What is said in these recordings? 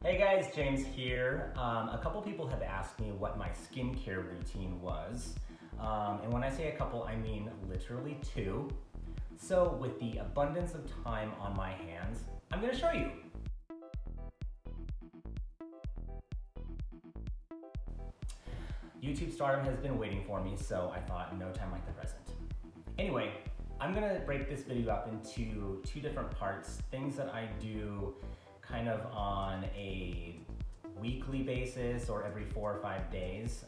Hey guys, James here. A couple people have asked me what my skincare routine was. And when I say a couple, I mean literally two. So with the abundance of time on my hands, I'm gonna show you. YouTube stardom has been waiting for me, so I thought no time like the present. Anyway, I'm gonna break this video up into two different parts, things that I do kind of on a weekly basis or every 4 or 5 days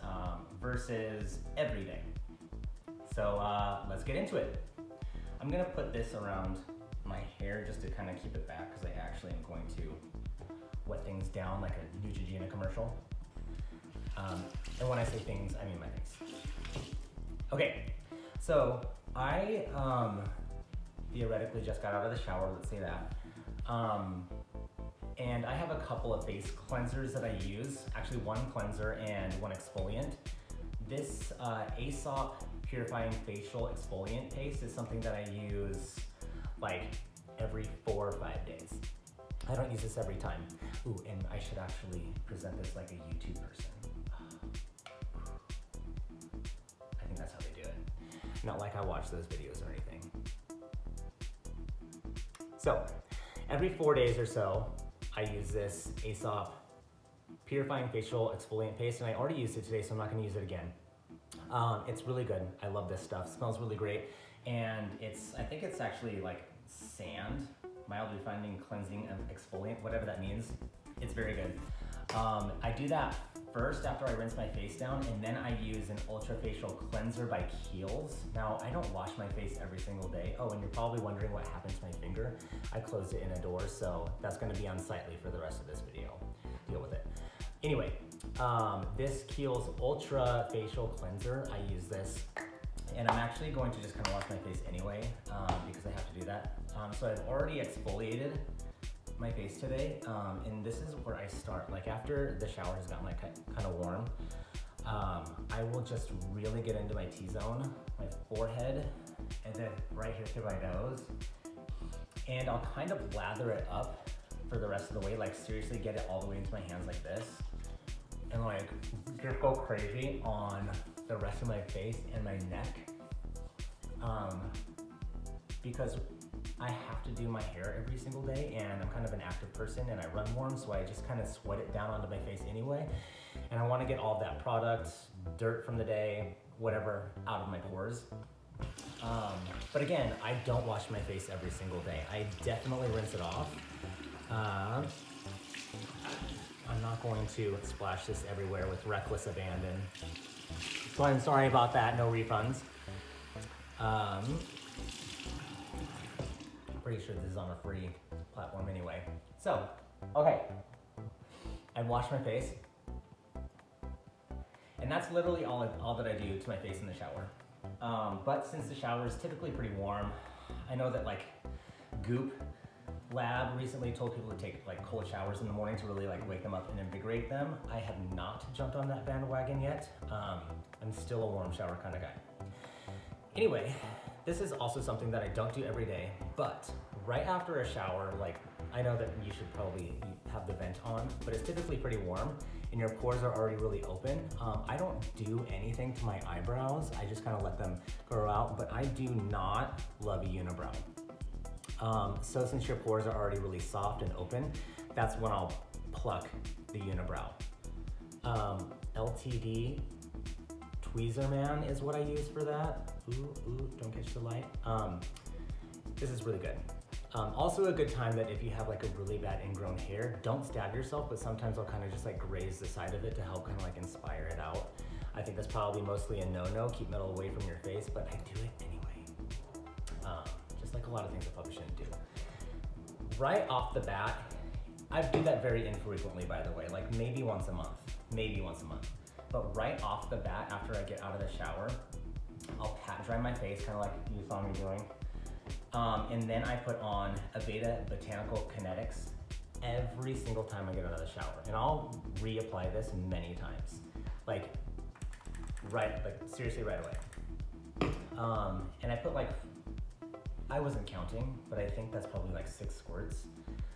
versus every day. So let's get into it. I'm gonna put this around my hair just to kind of keep it back because I actually am going to wet things down like a Neutrogena commercial. And when I say things, I mean my face. Okay, so I theoretically just got out of the shower, let's say that. And I have a couple of face cleansers that I use, actually one cleanser and one exfoliant. This Aesop Purifying Facial Exfoliant Paste is something that I use like every 4 or 5 days. I don't use this every time. Ooh, and I should actually present this like a YouTube person. I think that's how they do it. Not like I watch those videos or anything. So, every 4 days or so, I use this Aesop Purifying Facial Exfoliant Paste, and I already used it today, so I'm not gonna use it again. It's really good. I love this stuff. It smells really great, and I think it's actually like sand, mild refining, cleansing, and exfoliant, whatever that means. It's very good. I do that first after I rinse my face down, and then I use an Ultra Facial Cleanser by Kiehl's. Now, I don't wash my face every single day. Oh, and you're probably wondering what happened to my finger. I closed it in a door, so that's gonna be unsightly for the rest of this video. Deal with it. Anyway, this Kiehl's Ultra Facial Cleanser, I use this, and I'm actually going to just kind of wash my face anyway, because I have to do that. So I've already exfoliated my face today, and this is where I start. Like after the shower has gotten like kind of warm, I will just really get into my T-zone, my forehead, and then right here through my nose, and I'll kind of lather it up for the rest of the way, like seriously get it all the way into my hands like this, and like just go crazy on the rest of my face and my neck, because I have to do my hair every single day, and I'm kind of an active person and I run warm, so I just kind of sweat it down onto my face anyway, and I want to get all that product, dirt from the day, whatever, out of my pores. But again, I don't wash my face every single day. I definitely rinse it off. I'm not going to splash this everywhere with reckless abandon, so I'm sorry about that, no refunds. Pretty sure this is on a free platform anyway. So, okay, I wash my face, and that's literally all that I do to my face in the shower. But since the shower is typically pretty warm, I know that like Goop Lab recently told people to take like cold showers in the morning to really like wake them up and invigorate them. I have not jumped on that bandwagon yet. I'm still a warm shower kind of guy. Anyway, this is also something that I don't do every day, but right after a shower, like I know that you should probably have the vent on, but it's typically pretty warm and your pores are already really open. I don't do anything to my eyebrows. I just kind of let them grow out, but I do not love a unibrow. So since your pores are already really soft and open, that's when I'll pluck the unibrow. LTD Tweezer Man is what I use for that. Ooh, don't catch the light. This is really good. Also a good time that if you have like a really bad ingrown hair, don't stab yourself, but sometimes I'll kind of just like graze the side of it to help kind of like inspire it out. I think that's probably mostly a no-no, keep metal away from your face, but I do it anyway. Just like a lot of things I probably shouldn't do. Right off the bat, I do that very infrequently, by the way, like maybe once a month. But right off the bat, after I get out of the shower, I'll pat dry my face, kind of like you saw me doing. And then I put on Aveda Botanical Kinetics every single time I get out of the shower. And I'll reapply this many times. Like seriously right away. And I put like, I wasn't counting, but I think that's probably like 6 squirts,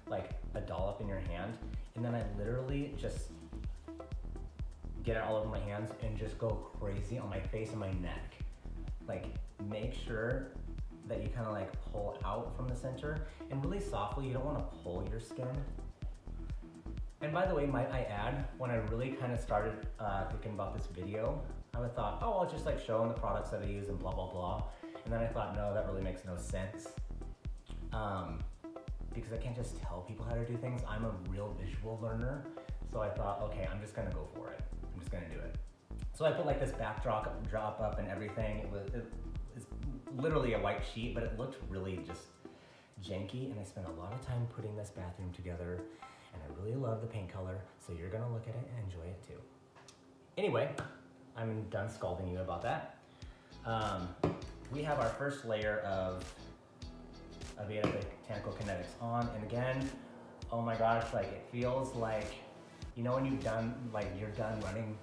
like a dollop in your hand. and then I literally just get it all over my hands and just go crazy on my face and my neck. Like, make sure that you kind of like pull out from the center, and really softly. You don't want to pull your skin. And by the way, might I add, when I really kind of started thinking about this video, I would thought, oh, I'll just like show them the products that I use and blah, blah, blah. And then I thought, no, that really makes no sense. Because I can't just tell people how to do things. I'm a real visual learner. So I thought, okay, I'm just gonna go for it. I'm just gonna do it. So I put like this backdrop up and everything. It's literally a white sheet, but it looked really just janky. And I spent a lot of time putting this bathroom together, and I really love the paint color. So you're gonna look at it and enjoy it too. Anyway, I'm done scolding you about that. We have our first layer of Aveda Botanical Kinetics on, and again, oh my gosh, like it feels like, you know when you're done running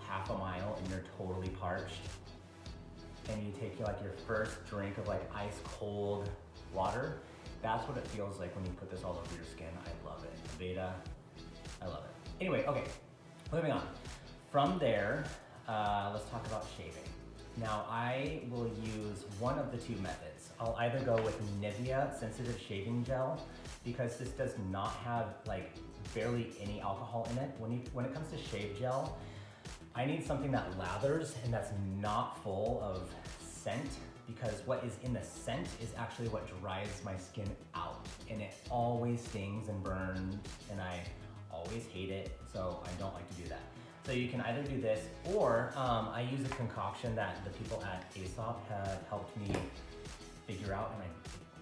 half a mile and you're totally parched, and you take like your first drink of like ice cold water? That's what it feels like when you put this all over your skin. I love it. Aveda, I love it. Anyway, okay, moving on. From there, let's talk about shaving. Now I will use one of the two methods. I'll either go with Nivea Sensitive Shaving Gel, because this does not have like barely any alcohol in it. When it comes to shave gel, I need something that lathers and that's not full of scent, because what is in the scent is actually what dries my skin out, and it always stings and burns, and I always hate it, so I don't like to do that. So you can either do this, or I use a concoction that the people at Aesop had helped me figure out, and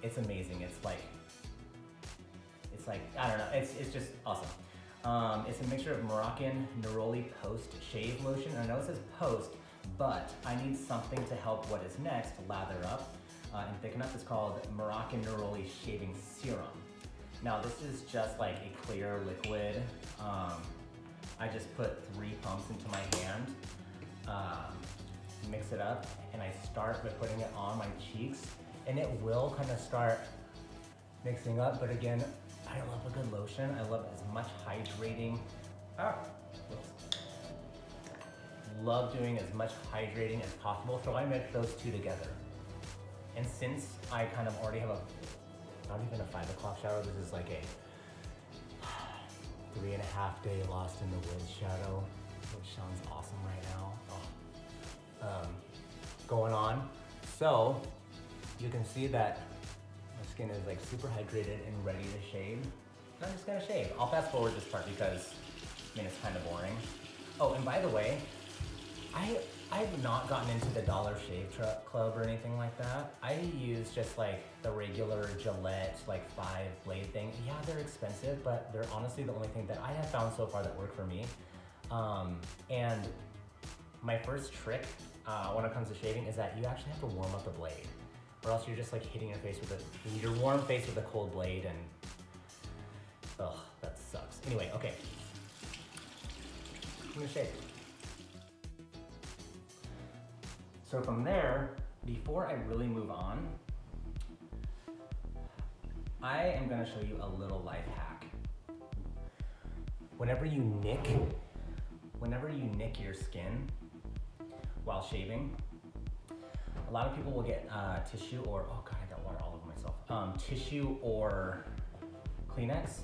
it's amazing. It's like, I don't know, it's just awesome. It's a mixture of Moroccan Neroli Post Shave Lotion. I know it says post, but I need something to help what is next lather up and thicken up. It's called Moroccan Neroli Shaving Serum. Now this is just like a clear liquid. I just put 3 pumps into my hand, mix it up, and I start by putting it on my cheeks, and it will kind of start mixing up, but again, I love a good lotion. I love as much hydrating. Love doing as much hydrating as possible, so I mix those two together. And since I kind of already have not even a 5 o'clock shower, this is like a 3.5 day lost in the woods shadow, which sounds awesome right now. Going on. So you can see that my skin is like super hydrated and ready to shave. And I'm just gonna shave. I'll fast forward this part because it's kind of boring. Oh, and by the way, I've not gotten into the Dollar Shave Club or anything like that. I use just like the regular Gillette, like 5 blade thing. Yeah, they're expensive, but they're honestly the only thing that I have found so far that work for me. And my first trick when it comes to shaving is that you actually have to warm up the blade, or else you're just like hitting your warm face with a cold blade, and ugh, that sucks. Anyway, okay. I'm gonna shave. So from there, before I really move on, I am gonna show you a little life hack. Whenever you nick your skin while shaving, a lot of people will get tissue or, oh God, I got water all over myself. Tissue or Kleenex.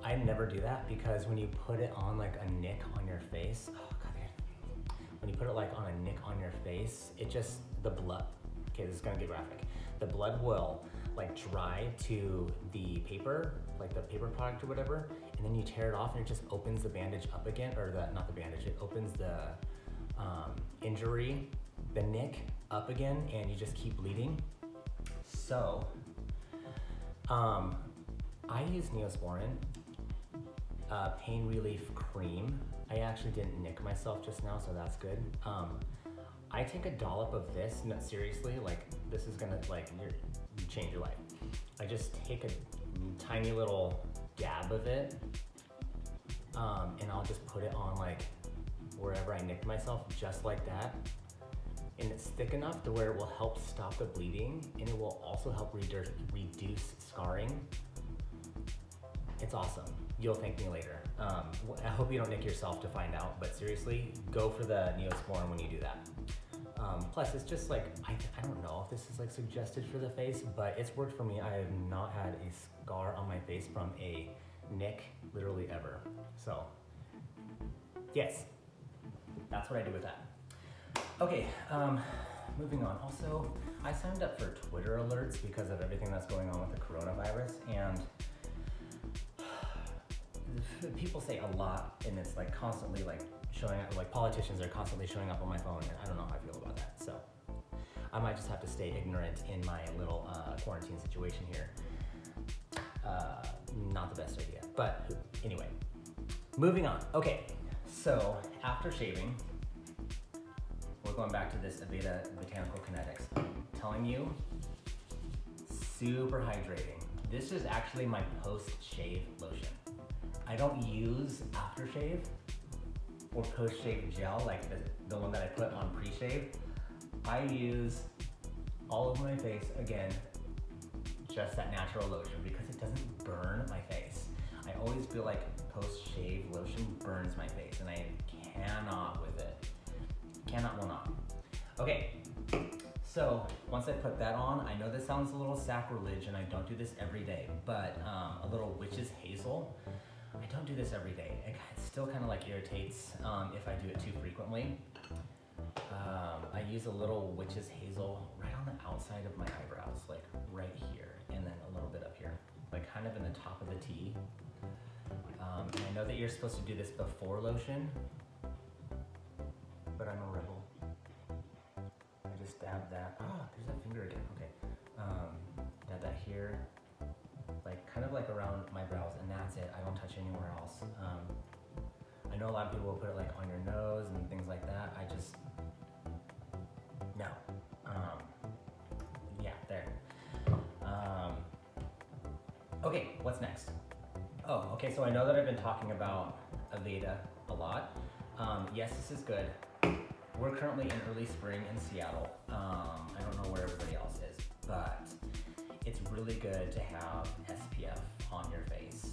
I never do that, because when you put it on like a nick on your face, when you put it like on a nick on your face, the blood, okay, this is gonna get graphic. The blood will like dry to the paper, like the paper product or whatever, and then you tear it off and it just opens the bandage up again, or not the bandage, it opens the injury, the nick up again, and you just keep bleeding. So, I use Neosporin pain relief cream. I actually didn't nick myself just now, so that's good. I take a dollop of this, no, seriously, like this is gonna like change your life. I just take a tiny little dab of it, and I'll just put it on like wherever I nicked myself, just like that. And it's thick enough to where it will help stop the bleeding, and it will also help reduce scarring. It's awesome. You'll thank me later. I hope you don't nick yourself to find out, but seriously, go for the Neosporin when you do that. Plus, it's just like, I don't know if this is like suggested for the face, but it's worked for me. I have not had a scar on my face from a nick literally ever. So, yes, that's what I do with that. Okay, moving on. Also, I signed up for Twitter alerts because of everything that's going on with the coronavirus, and people say a lot, and it's like constantly like showing up, like politicians are constantly showing up on my phone, and I don't know how I feel about that. So I might just have to stay ignorant in my little quarantine situation here. Not the best idea, but anyway, moving on. Okay, so after shaving, we're going back to this Aveda Botanical Kinetics. I'm telling you, super hydrating. This is actually my post-shave lotion. I don't use aftershave or post-shave gel like the one that I put on pre-shave. I use all over my face, again, just that natural lotion because it doesn't burn my face. I always feel like post-shave lotion burns my face and I cannot with it. Cannot, will not. Okay, so once I put that on, I know this sounds a little sacrilege and I don't do this every day, but a little witch's hazel. I don't do this every day. It still kind of like irritates if I do it too frequently. I use a little witch's hazel right on the outside of my eyebrows, like right here, and then a little bit up here, like kind of in the top of the T. And I know that you're supposed to do this before lotion, but I'm a rebel. I just dab that. Ah, there's that finger again. Okay. Dab that here, like kind of like around my brows, and that's it. I don't touch anywhere else. I know a lot of people will put it like on your nose and things like that. I just, no. Yeah, there. Okay, what's next? Oh, okay, so I know that I've been talking about Aveda a lot. Yes, this is good. We're currently in early spring in Seattle. I don't know where everybody else is, but it's really good to have SPF on your face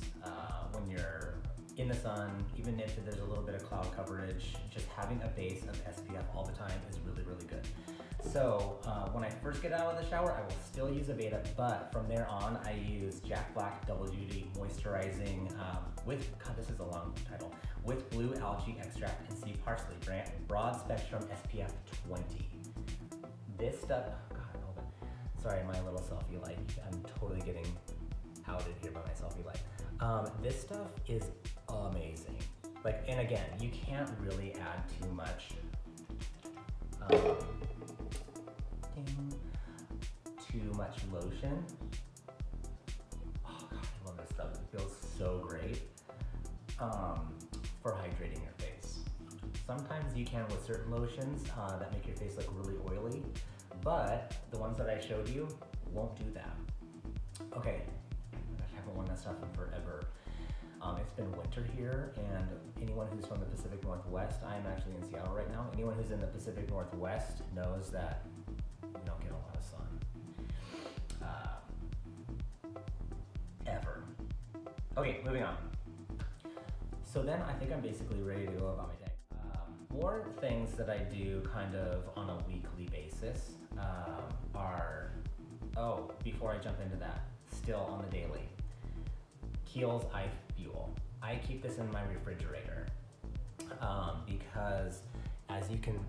when you're in the sun, even if there's a little bit of cloud coverage. Just having a base of SPF all the time is really, really good. So when I first get out of the shower, I will still use Aveda, but from there on, I use Jack Black Double Duty Moisturizing with, God, this is a long title, with blue algae extract and sea parsley, broad spectrum SPF 20. This stuff, God, hold on. Sorry, my little selfie light. I'm totally getting outed here by my selfie light. This stuff is amazing. Like, and again, you can't really add too much. Too much lotion. Oh God, I love this stuff. It feels so great for hydrating your face. Sometimes you can with certain lotions that make your face look really oily, but the ones that I showed you won't do that. Okay, I haven't worn that stuff in forever. It's been winter here, and anyone who's from the Pacific Northwest, I am actually in Seattle right now, anyone who's in the Pacific Northwest knows that you don't get a lot of sun. Ever. Okay, moving on. So then I think I'm basically ready to go about my day. More things that I do kind of on a weekly basis are, before I jump into that, still on the daily, Kiehl's Eye Fuel. I keep this in my refrigerator because as you can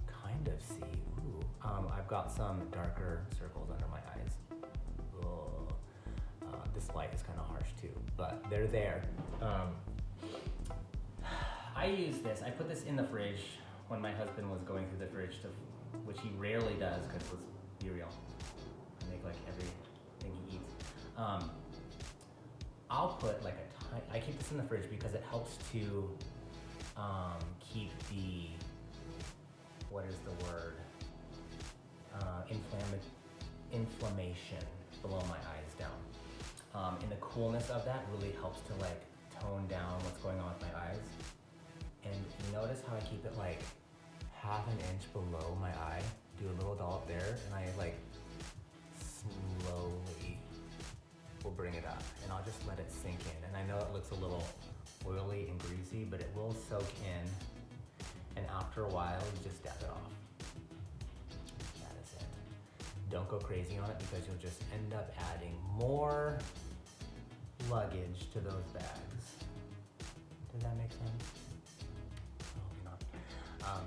kind of see, I've got some darker circles under my eyes. This light is kind of harsh too, but they're there. I use this, I put this in the fridge when my husband was going through the fridge, which he rarely does because let's be real, I make like everything he eats. I'll put like I keep this in the fridge because it helps to keep the, what is the word, inflammation below my eyes down. And the coolness of that really helps to like tone down what's going on with my eyes. And you notice how I keep it like half an inch below my eye, do a little dollop there, and I like slowly will bring it up, and I'll just let it sink in. And I know it looks a little oily and greasy, but it will soak in, and after a while, you just dab it off. That is it. Don't go crazy on it because you'll just end up adding more luggage to those bags. Did that make sense? Probably not.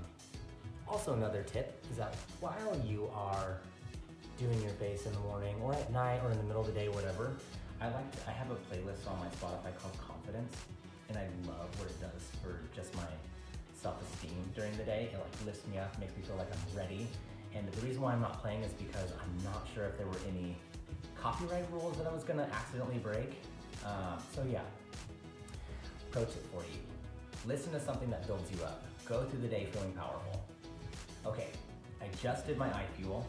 Also, another tip is that while you are doing your face in the morning or at night or in the middle of the day, whatever, I have a playlist on my Spotify called Confidence, and I love what it does for just my self-esteem during the day. It like lifts me up, makes me feel like I'm ready. And the reason why I'm not playing is because I'm not sure if there were any copyright rules that I was gonna accidentally break. So yeah, pro tip for you. Listen to something that builds you up. Go through the day feeling powerful. Okay, I just did my eye fuel.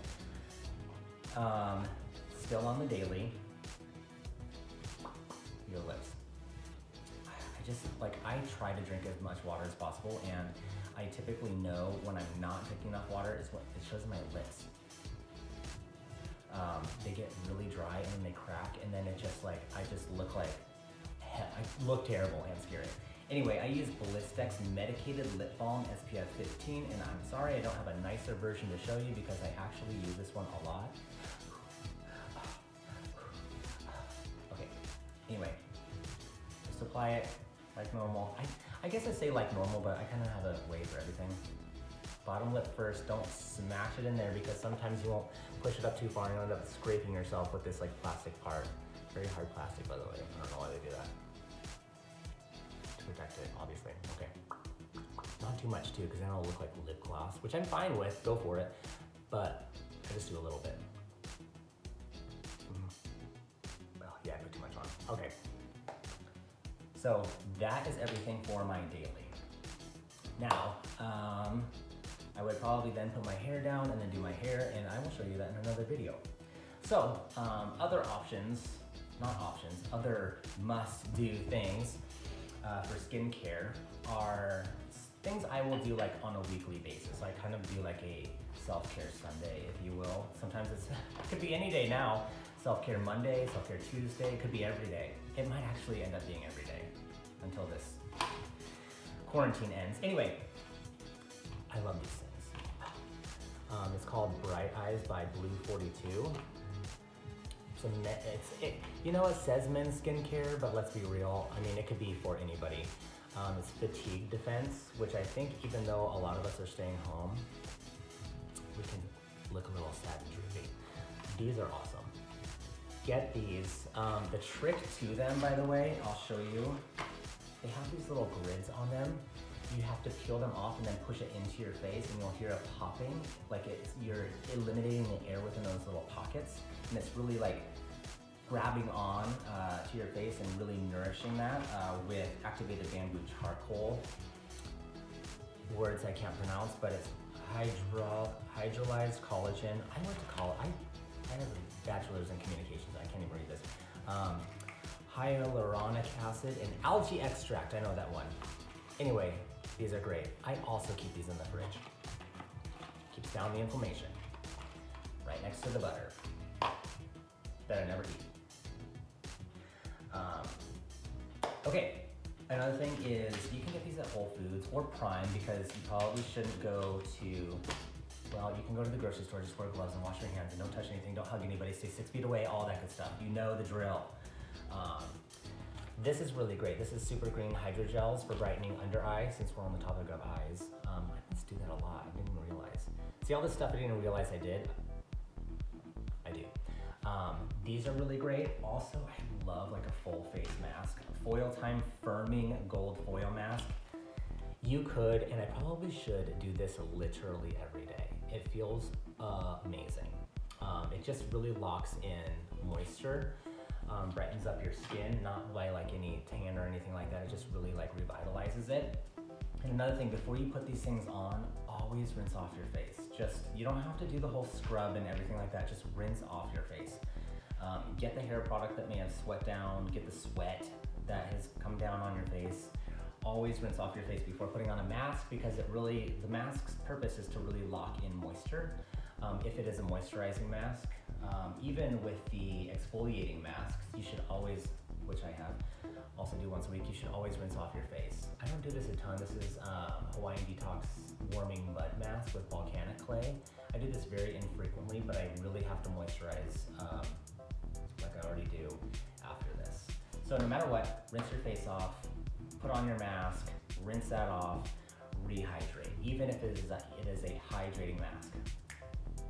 Still on the daily. Your lips. I try to drink as much water as possible, and I typically know when I'm not drinking enough water is when it shows in my lips. They get really dry and then they crack, and then it just I look terrible and scary. Anyway, I use Blistex Medicated Lip Balm SPF 15, and I'm sorry I don't have a nicer version to show you because I actually use this one a lot. Okay, anyway, just apply it like normal. I guess I say like normal, but I kind of have a way for everything. Bottom lip first, don't smash it in there because sometimes you won't push it up too far and you'll end up scraping yourself with this like plastic part. Very hard plastic, by the way. I don't know why they do that. To protect it, obviously. Okay. Not too much too, because then it'll look like lip gloss, which I'm fine with, go for it. But I just do a little bit. Well, yeah, I put too much on. Okay. So that is everything for my daily. Now, I would probably then put my hair down and then do my hair, and I will show you that in another video. So, other must-do things for skincare are things I will do like on a weekly basis. I kind of do like a self-care Sunday, if you will. Sometimes it could be any day now. Self-care Monday, self-care Tuesday, it could be every day. It might actually end up being every day until this quarantine ends. Anyway, I love these things. It's called Bright Eyes by Blue 42. You know, it says men's skincare, but let's be real. I mean, it could be for anybody. It's fatigue defense, which I think even though a lot of us are staying home, we can look a little sad and droopy. These are awesome. Get these. The trick to them, by the way, I'll show you. They have these little grids on them. You have to peel them off and then push it into your face, and you'll hear a popping, like you're eliminating the air within those little pockets, and it's really like grabbing on to your face and really nourishing that with activated bamboo charcoal. Words I can't pronounce, but it's hydrolyzed collagen. I have a bachelor's in communications. I can't even read this. Hyaluronic acid and algae extract. I know that one. Anyway, these are great. I also keep these in the fridge. Keeps down the inflammation. Right next to the butter that I never eat. Okay, another thing is you can get these at Whole Foods or Prime because you probably shouldn't go to, well, you can go to the grocery store, just wear gloves and wash your hands and don't touch anything, don't hug anybody, stay 6 feet away, all that good stuff. You know the drill. This is really great. This is Super Green Hydrogels for brightening under eye, since we're on the topic of eyes. I must do that a lot, I didn't even realize. See all this stuff I didn't realize I did? I do. These are really great. Also, I love like a full face mask. A Foil Time Firming Gold Foil Mask. You could, and I probably should, do this literally every day. It feels amazing. It just really locks in moisture. Brightens up your skin, not by like any tan or anything like that. It just really like revitalizes it. And another thing, before you put these things on, always rinse off your face. You don't have to do the whole scrub and everything like that. Just rinse off your face. Get the hair product that may have sweat down, get the sweat that has come down on your face. Always rinse off your face before putting on a mask, because the mask's purpose is to really lock in moisture. If it is a moisturizing mask, Even with the exfoliating masks, you should always, which I have, also do once a week, you should always rinse off your face. I don't do this a ton. This is Hawaiian Detox Warming Mud Mask with volcanic clay. I do this very infrequently, but I really have to moisturize like I already do after this. So no matter what, rinse your face off, put on your mask, rinse that off, rehydrate, even if it is a hydrating mask.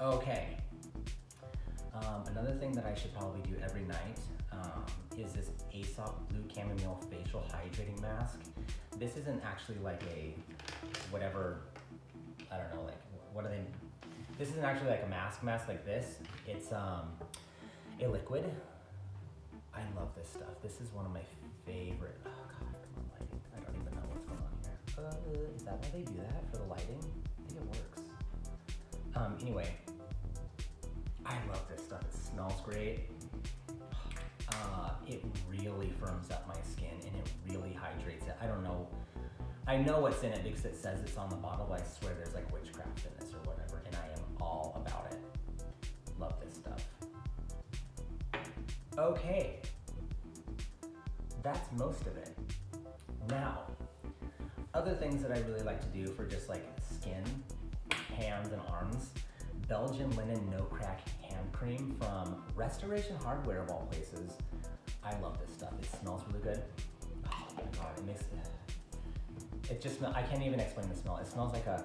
Okay. Another thing that I should probably do every night is this Aesop Blue Chamomile Facial Hydrating Mask. This isn't actually like a whatever, I don't know, like what are they? This isn't actually like a mask like this. It's a liquid. I love this stuff. This is one of my favorite. Oh God, come on, lighting. I don't even know what's going on here. Is that why they do that for the lighting? I think it works. Anyway, I love this stuff. It smells great. It really firms up my skin and it really hydrates it. I don't know. I know what's in it because it says it's on the bottle, but I swear there's like witchcraft in this or whatever, and I am all about it. Love this stuff. Okay. That's most of it. Now, other things that I really like to do for just like skin, hands, and arms. Belgian linen no crack hand cream from Restoration Hardware of all places. I love this stuff. It smells really good. Oh my God, it just smells, I can't even explain the smell. It smells like a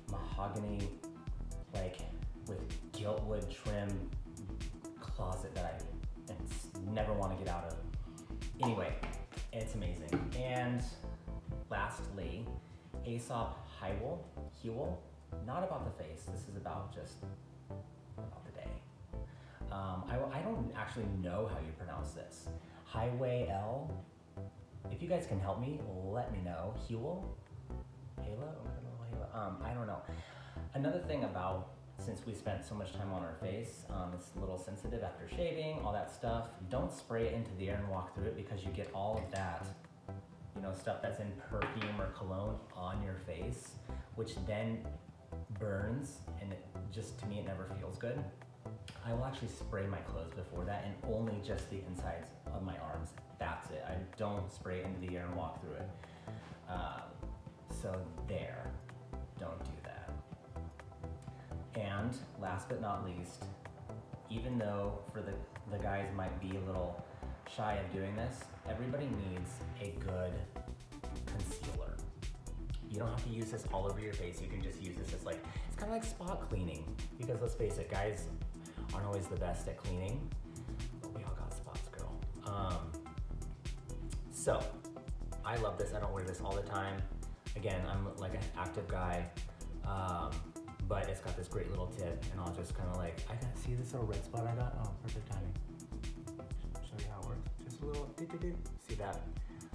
mahogany, like with gilt wood trim closet that I never want to get out of. Anyway, it's amazing. And lastly, Aesop Kiehl. Not about the face. This is about just about the day. I don't actually know how you pronounce this. Highway L. If you guys can help me, let me know. Kiehl? Halo? I don't know. Another thing about, since we spent so much time on our face, it's a little sensitive after shaving, all that stuff. Don't spray it into the air and walk through it because you get all of that, stuff that's in perfume or cologne on your face, which then burns, and to me, it never feels good. I will actually spray my clothes before that, and only just the insides of my arms. That's it. I don't spray it into the air and walk through it. So there, don't do that. And last but not least, even though for the guys might be a little shy of doing this, everybody needs a good concealer. You don't have to use this all over your face. You can just use this as it's kind of like spot cleaning, because let's face it, guys aren't always the best at cleaning, but we all got spots, girl. So I love this. I don't wear this all the time. Again, I'm like an active guy, but it's got this great little tip, and I'll just kind of see this little red spot I got? Oh, perfect timing. Show you how it works. Just a little, see that?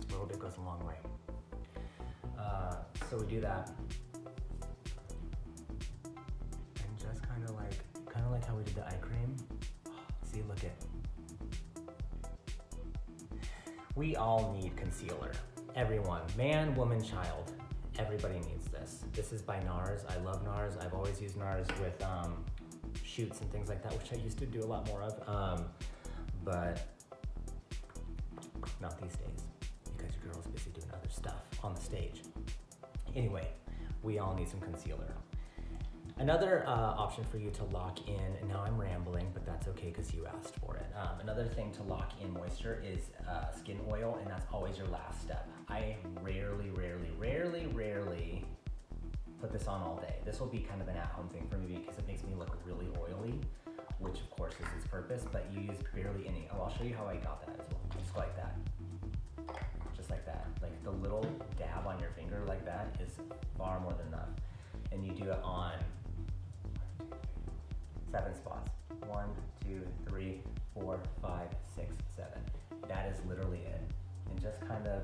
A little bit goes a long way. So we do that, and just kind of like how we did the eye cream. See, look it. We all need concealer. Everyone, man, woman, child, everybody needs this. This is by NARS. I love NARS. I've always used NARS with shoots and things like that, which I used to do a lot more of, but not these days because your girl's busy doing other stuff on the stage. Anyway, we all need some concealer. Another option for you to lock in, and now I'm rambling, but that's okay because you asked for it. Another thing to lock in moisture is skin oil, and that's always your last step. I rarely put this on all day. This will be kind of an at-home thing for me because it makes me look really oily, which of course is its purpose, but you use barely any. Oh, I'll show you how I got that as well. Just like that. Just like that. Like the little dab on your finger like that is far more than enough. And you do it on 7 spots. 1, 2, 3, 4, 5, 6, 7. That is literally it. And just kind of,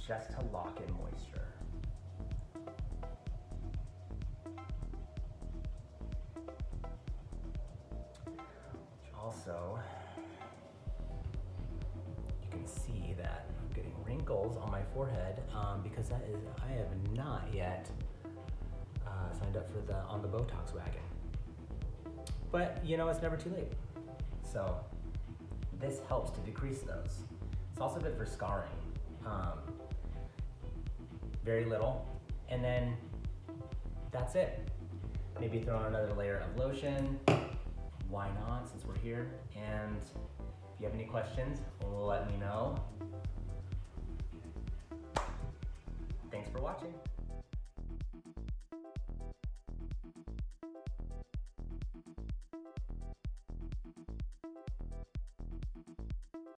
just to lock in moisture. Also, you can see that I'm getting wrinkles on my forehead because I have not yet signed up for on the Botox wagon. but you know, it's never too late. So this helps to decrease those. It's also good for scarring. Very little, and then that's it. Maybe throw on another layer of lotion. Why not, since we're here? And if you have any questions, let me know. Thanks for watching.